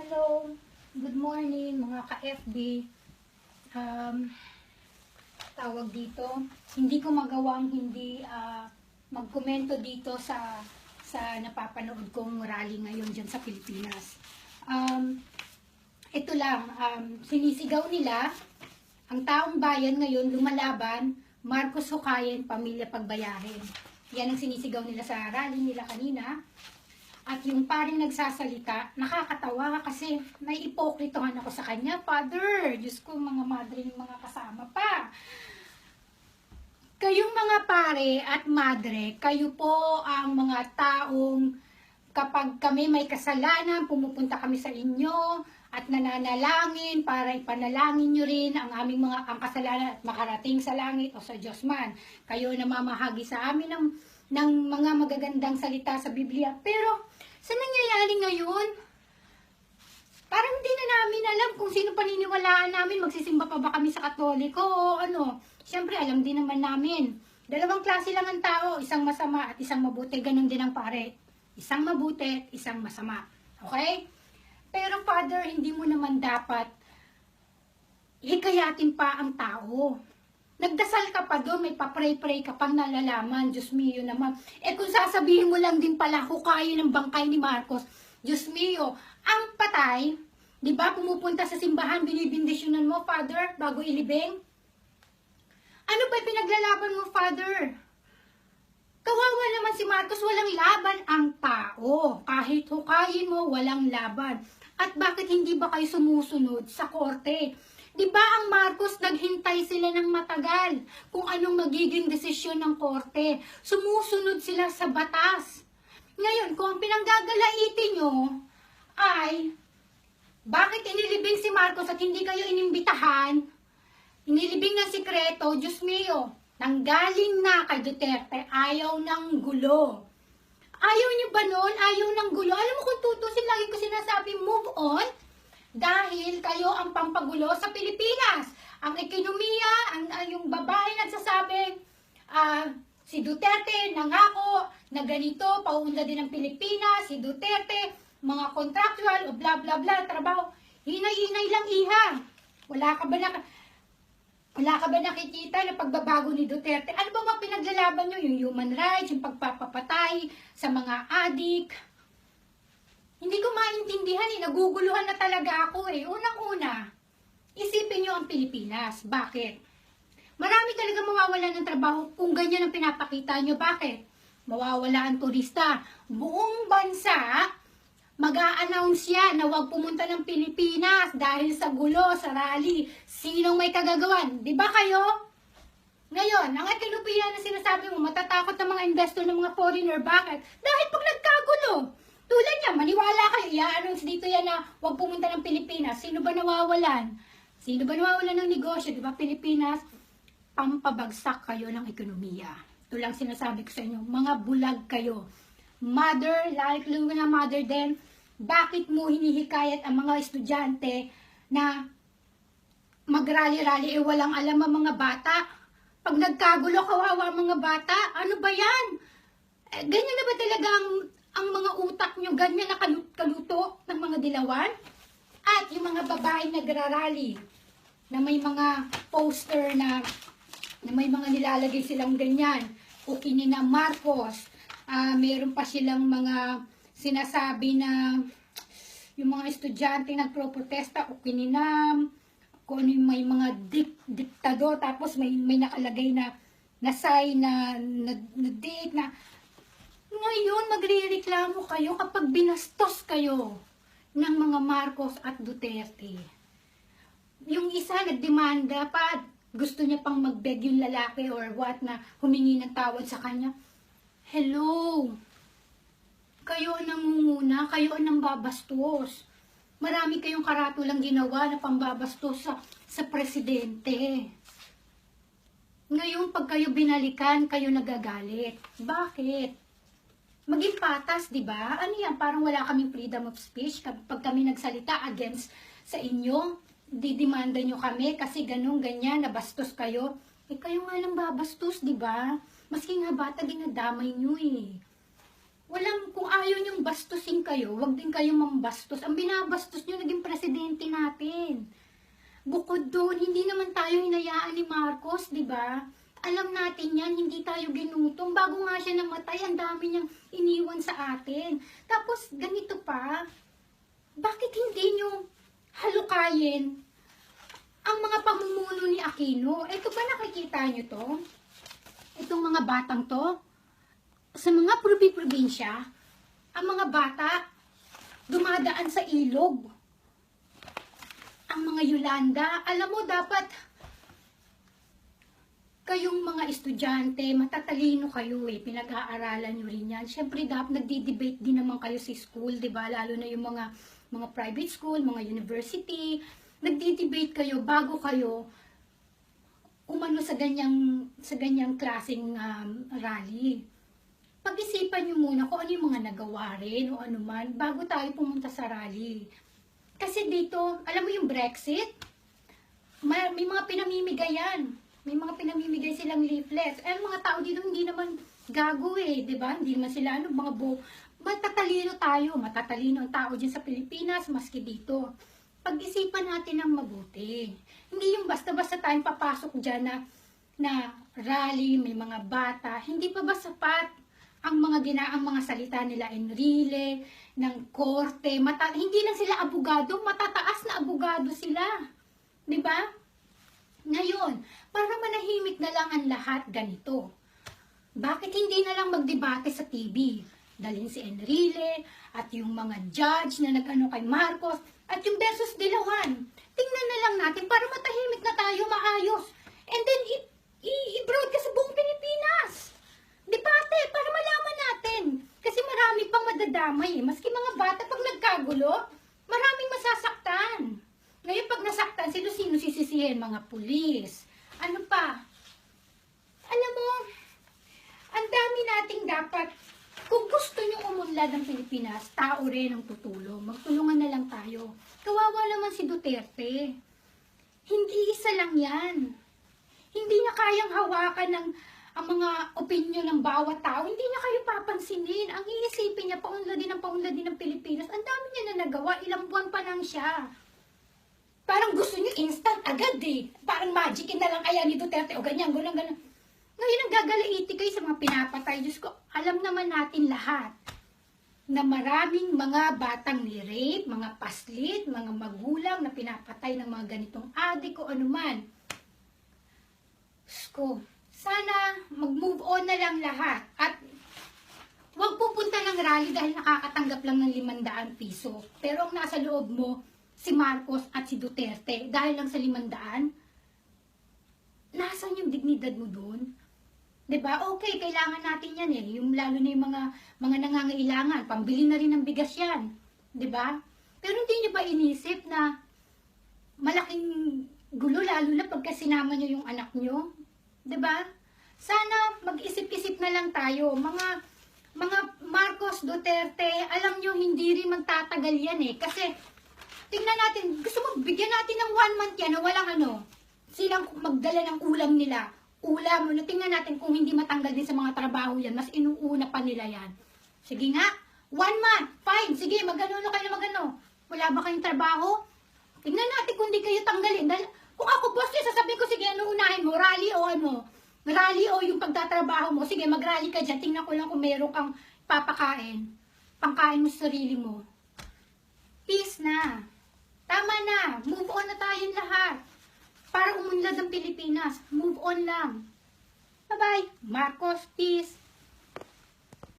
Hello, good morning mga ka-FB. Tawag dito, hindi ko magawang hindi magkomento dito sa napapanood kong rally ngayon dyan sa Pilipinas. Ito lang, sinisigaw nila, ang taong bayan ngayon lumalaban, Marcos hukayin, pamilya pagbayahin. Yan ang sinisigaw nila sa rally nila kanina. At yung paring nagsasalita, nakakatawa kasi may ipokritohan ako sa kanya. Father, Diyos ko, mga madre ng mga kasama pa. Kayong mga pare at madre, kayo po ang mga taong kapag kami may kasalanan, pumupunta kami sa inyo at nananalangin para ipanalangin nyo rin ang aming ang kasalanan at makarating sa langit o sa Diyos man. Kayo namamahagi sa amin ng mga magagandang salita sa Biblia. Pero sa nangyayari ngayon, parang hindi na namin alam kung sino paniniwalaan namin. Magsisimba pa ba kami sa Katoliko o ano. Siyempre, alam din naman namin. Dalawang klase lang ang tao, isang masama at isang mabuti. Ganon din ang pare. Isang mabuti at isang masama. Okay? Pero Father, hindi mo naman dapat hikayatin pa ang tao. Nagdasal ka pa doon, may pa-pray-pray ka pang nalalaman, Diyos mio naman. Kung sasabihin mo lang din pala, hukayin ng bangkay ni Marcos, Diyos mio, ang patay, di ba, pumupunta sa simbahan, binibindisyonan mo, Father, bago ilibing? Ano ba pinaglalaban mo, Father? Kawawa naman si Marcos, walang laban ang tao. Kahit hukayin mo, walang laban. At bakit hindi ba kayo sumusunod sa korte? Di ba ang Marcos naghintay sila ng matagal kung anong magiging desisyon ng korte. Sumusunod sila sa batas. Ngayon, kung ang pinanggagalaitin nyo ay bakit inilibing si Marcos at hindi kayo inimbitahan, inilibing ng sikreto, Diyos mio, nanggaling na kay Duterte, ayaw ng gulo. Ayaw nyo ba nun? Ayaw ng gulo. Alam mo kung tutusin, lagi ko sinasabi, move on. Dahil kayo ang pampagulo sa Pilipinas. Ang ekonomiya, yung babae nagsasabi, si Duterte nangako na ganito, pauunlad din ng Pilipinas, si Duterte, mga contractual o bla bla bla, trabaho. Hinay-hinay lang iha. Wala ka ba nakikita na pagbabago ni Duterte? Ano ba pinaglalaban nyo? Yung human rights, yung pagpapapatay sa mga adik. Hindi ko maintindihan naguguluhan na talaga ako Unang-una, isipin nyo ang Pilipinas. Bakit? Marami talaga mawawalan ng trabaho kung ganyan ang pinapakita nyo. Bakit? Mawawala ang turista. Buong bansa, mag-a-announce yan na huwag pumunta ng Pilipinas dahil sa gulo, sa rally. Sinong may kagagawan? Di ba kayo? Ngayon, ang ekonomiya na sinasabi mo, matatakot ng mga investor ng mga foreigner. Bakit? Dahil pag nagkagulo, tulad niya, maniwala kayo, i-announce dito yan na huwag pumunta ng Pilipinas. Sino ba nawawalan? Sino ba nawawalan ng negosyo? Di ba Pilipinas? Pampabagsak kayo ng ekonomiya. Ito lang sinasabi ko sa inyo, mga bulag kayo. Mother, like na mother din, bakit mo hinihikayat ang mga estudyante na mag-rally-rally walang alam ang mga bata? Pag nagkagulo, kawawa ang mga bata. Ano ba yan? Ganyan na ba talaga ang mga utak nyo, ganyan na kaluto ng mga dilawan? At yung mga babae nagrarally, na may mga poster na may mga nilalagay silang ganyan, ukinin na Marcos, meron pa silang mga sinasabi na yung mga estudyante nagproprotesta, ukinin na, kung ano yung may mga diktador, tapos may nakalagay na sign na date na. Ngayon, magre-reklamo kayo kapag binastos kayo ng mga Marcos at Duterte. Yung isa, nagdemanda pa, gusto niya pang mag-beg yung lalaki or what na humingi ng tawad sa kanya. Hello! Kayo ang nangunguna, kayo ang nambabastos. Marami kayong karatulang ginawa na pambabastos sa presidente. Ngayon, pag kayo binalikan, kayo nagagalit. Bakit? Maging patas, di ba? Ano yan? Parang wala kaming freedom of speech. Pag kami nagsalita against sa inyo, didemanda nyo kami kasi ganun, ganyan, nabastos kayo. Kayo nga lang babastos, di ba? Maski nga bata, dinadamay nyo kung ayaw niyong bastusin kayo, wag din kayong mambastos. Ang binabastos niyo naging presidente natin. Bukod doon, hindi naman tayo hinayaan ni Marcos, di ba? Alam natin yan, hindi tayo ginutong. Bago nga siya namatay, ang dami niyang iniwan sa atin. Tapos, ganito pa, bakit hindi niyo halukayin ang mga pamumuno ni Aquino? Ito ba nakikita niyo to? Itong mga batang to? Sa mga probinsya, ang mga bata dumadaan sa ilog. Ang mga Yolanda, alam mo dapat kayong mga estudyante, matatalino kayo pinag-aaralan nyo rin yan. Siyempre dapat nagdi-debate din naman kayo sa school, 'di ba? Lalo na yung mga private school, mga university, nagdi-debate kayo bago kayo umano sa ganyang klaseng rally. Pag-isipan nyo muna kung ano yung mga nagawa rin o ano man bago tayo pumunta sa rally. Kasi dito, alam mo yung Brexit, may mga pinamimigay yan. May mga pinamimigay silang leaflets. Eh, mga tao dito hindi naman gago di ba? Hindi naman sila matatalino tayo. Matatalino ang tao dyan sa Pilipinas, maski dito. Pag-isipan natin ng mabuti. Hindi yung basta-basta tayong papasok dyan na rally, may mga bata. Hindi pa ba sapat ang mga salita nila Enrile, ng korte, hindi lang sila abogado, matataas na abogado sila. 'Di ba? Ngayon, para manahimik na lang ang lahat ganito. Bakit hindi na lang magdebate sa TV? Dalhin si Enrile at yung mga judge na nag-ano kay Marcos at yung versus Dilawan. Tingnan na lang natin para matahimik na tayo maayos. And then i-broadcast sa buong Pilipinas. Debate para malaman natin. Kasi marami pang madadamay Maski mga bata pag nagkagulo, maraming masasaktan. Ngayon pag nasaktan, sino sisisihin? Mga pulis. Ano pa? Alam mo, ang dami nating dapat, kung gusto nyo umunlad ng Pilipinas, tao rin ang tutulong. Magtulungan na lang tayo. Kawawa naman si Duterte. Hindi isa lang yan. Hindi na kayang hawakan ang mga opinyon ng bawat tao, hindi niya kayo papansinin. Ang iisipin niya, paunladin ng Pilipinas. Ang dami niya na nagawa, ilang buwan pa lang siya. Parang gusto niyo instant agad Parang magicin na lang kaya ni Duterte o ganyan. Ngayon ang gagalaiti kayo sa mga pinapatay. Diyos ko, alam naman natin lahat na maraming mga batang ni-rape, mga paslit, mga magulang na pinapatay ng mga ganitong adik o anuman. Diyos ko, sana mag-move on na lang lahat at huwag pupunta ng rally dahil nakakatanggap lang ng 500 piso. Pero ang nasa loob mo, si Marcos at si Duterte, dahil lang sa 500, nasaan yung dignidad mo dun? 'Di ba? Okay, kailangan natin yan yung lalo na yung mga nangangailangan, pambili na rin ng bigas yan. 'Di ba? Pero hindi niyo ba inisip na malaking gulo lalo na pagka sinama niyo yung anak niyo? 'Di ba? Sana mag-isip-isip na lang tayo. Mga Marcos, Duterte, alam nyo, hindi rin magtatagal yan Kasi, tingnan natin, gusto mo, bigyan natin ng 1 month yan, walang silang magdala ng ulam nila. Ulam, tingnan natin kung hindi matanggal din sa mga trabaho yan, mas inuuna pa nila yan. Sige nga, 1 month, fine, sige, magano kayo magano. Wala ba kayong trabaho? Tingnan natin kung hindi kayo tanggalin. Dahil, kung ako boss niya, sasabihin ko, sige, ano unahin mo, rally o rally o yung pagtatrabaho mo, sige, mag-rally ka dyan, tingnan ko lang kung meron kang papakain. Pangkain mo sa sarili mo. Peace na. Tama na. Move on na tayong lahat. Para umunlad ang Pilipinas. Move on lang. Bye-bye. Marcos, peace.